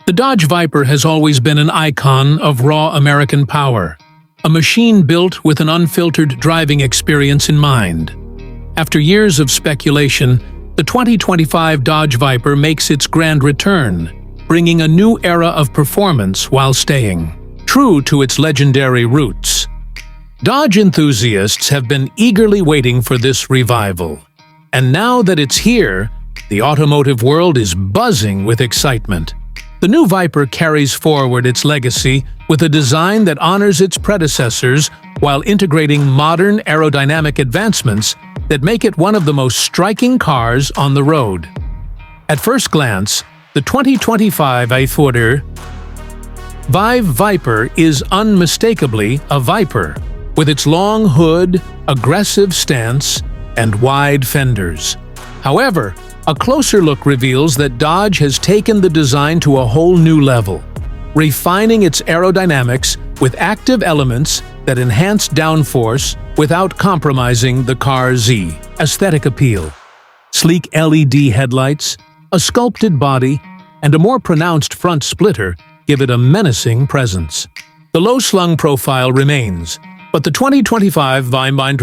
The Dodge Viper has always been an icon of raw American power, a machine built with an unfiltered driving experience in mind. After years of speculation, the 2025 Dodge Viper makes its grand return, bringing a new era of performance while staying true to its legendary roots. Dodge enthusiasts have been eagerly waiting for this revival, and now that it's here, the automotive world is buzzing with excitement. The new Viper carries forward its legacy with a design that honors its predecessors while integrating modern aerodynamic advancements that make it one of the most striking cars on the road. At first glance, the 2025 Viper is unmistakably a Viper, with its long hood, aggressive stance, and wide fenders. However, a closer look reveals that Dodge has taken the design to a whole new level, refining its aerodynamics with active elements that enhance downforce without compromising the car's aesthetic appeal. Sleek LED headlights, a sculpted body, and a more pronounced front splitter give it a menacing presence. The low-slung profile remains, but the 2025 Viper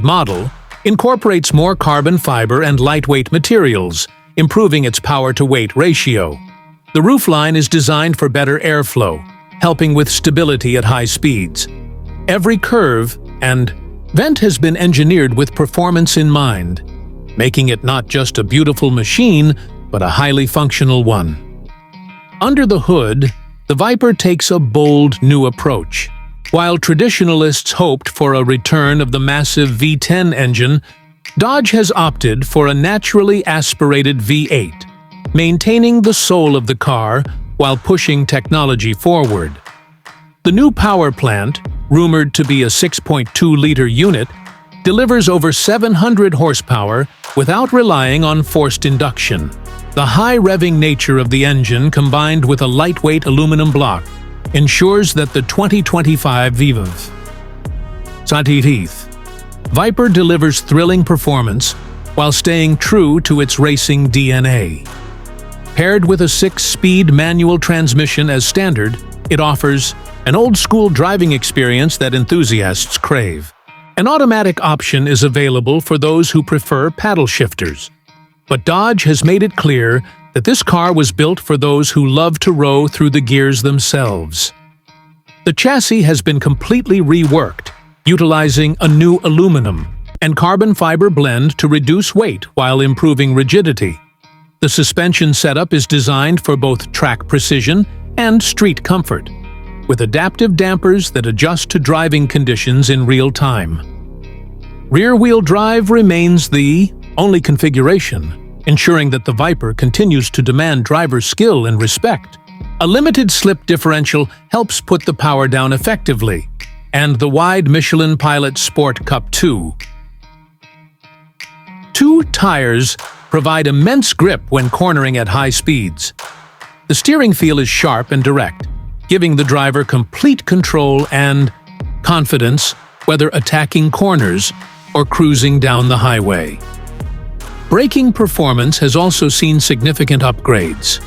model incorporates more carbon fiber and lightweight materials, improving its power-to-weight ratio. The roofline is designed for better airflow, helping with stability at high speeds. Every curve and vent has been engineered with performance in mind, making it not just a beautiful machine, but a highly functional one. Under the hood, the Viper takes a bold new approach. While traditionalists hoped for a return of the massive V10 engine, Dodge has opted for a naturally aspirated V8, maintaining the soul of the car while pushing technology forward. The new power plant, rumored to be a 6.2-liter unit, delivers over 700 horsepower without relying on forced induction. The high-revving nature of the engine, combined with a lightweight aluminum block, ensures that the 2025 Viper delivers thrilling performance while staying true to its racing DNA. Paired with a 6-speed manual transmission as standard, it offers an old-school driving experience that enthusiasts crave. An automatic option is available for those who prefer paddle shifters, but Dodge has made it clear that this car was built for those who love to row through the gears themselves. The chassis has been completely reworked, utilizing a new aluminum and carbon fiber blend to reduce weight while improving rigidity. The suspension setup is designed for both track precision and street comfort, with adaptive dampers that adjust to driving conditions in real time. Rear-wheel drive remains the only configuration, ensuring that the Viper continues to demand driver skill and respect. A limited slip differential helps put the power down effectively, and the wide Michelin Pilot Sport Cup 2 tires provide immense grip when cornering at high speeds. The steering feel is sharp and direct, giving the driver complete control and confidence whether attacking corners or cruising down the highway. Braking performance has also seen significant upgrades.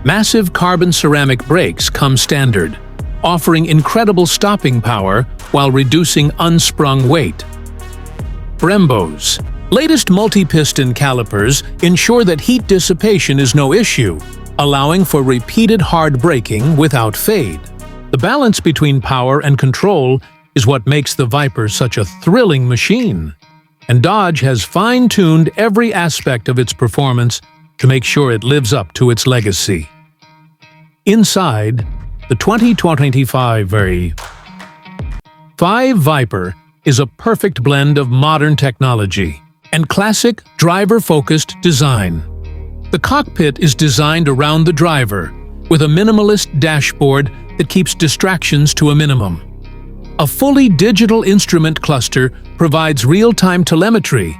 Massive carbon ceramic brakes come standard, offering incredible stopping power while reducing unsprung weight. Brembo's latest multi-piston calipers ensure that heat dissipation is no issue, allowing for repeated hard braking without fade. The balance between power and control is what makes the Viper such a thrilling machine, and Dodge has fine-tuned every aspect of its performance to make sure it lives up to its legacy. Inside, the 2025 Viper is a perfect blend of modern technology and classic driver-focused design. The cockpit is designed around the driver, with a minimalist dashboard that keeps distractions to a minimum. A fully digital instrument cluster provides real-time telemetry,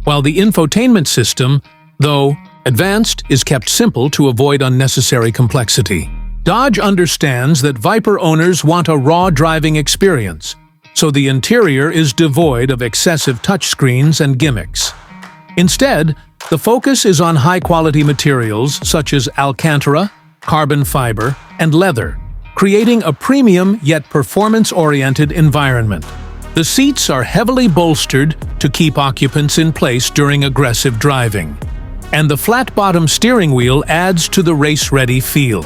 while the infotainment system, though advanced, is kept simple to avoid unnecessary complexity. Dodge understands that Viper owners want a raw driving experience, so the interior is devoid of excessive touchscreens and gimmicks. Instead, The focus is on high-quality materials such as Alcantara, carbon fiber, and leather, creating a premium yet performance-oriented environment. The seats are heavily bolstered to keep occupants in place during aggressive driving, and the flat-bottom steering wheel adds to the race-ready feel.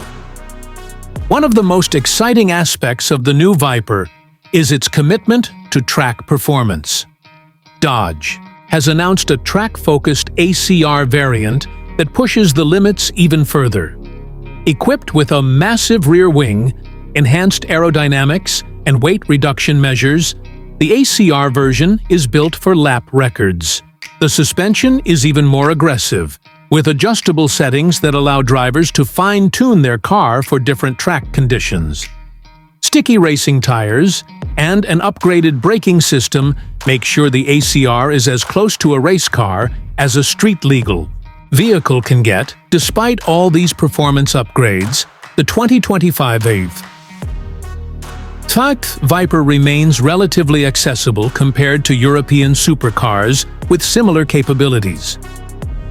One of the most exciting aspects of the new Viper is its commitment to track performance. Dodge has announced a track-focused ACR variant that pushes the limits even further. Equipped with a massive rear wing, enhanced aerodynamics, and weight reduction measures, the ACR version is built for lap records. The suspension is even more aggressive, with adjustable settings that allow drivers to fine-tune their car for different track conditions. Sticky racing tires and an upgraded braking system make sure the ACR is as close to a race car as a street-legal vehicle can get. Despite all these performance upgrades, the 2025 Viper remains relatively accessible compared to European supercars with similar capabilities.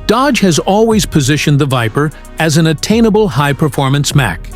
Dodge has always positioned the Viper as an attainable high-performance Mac,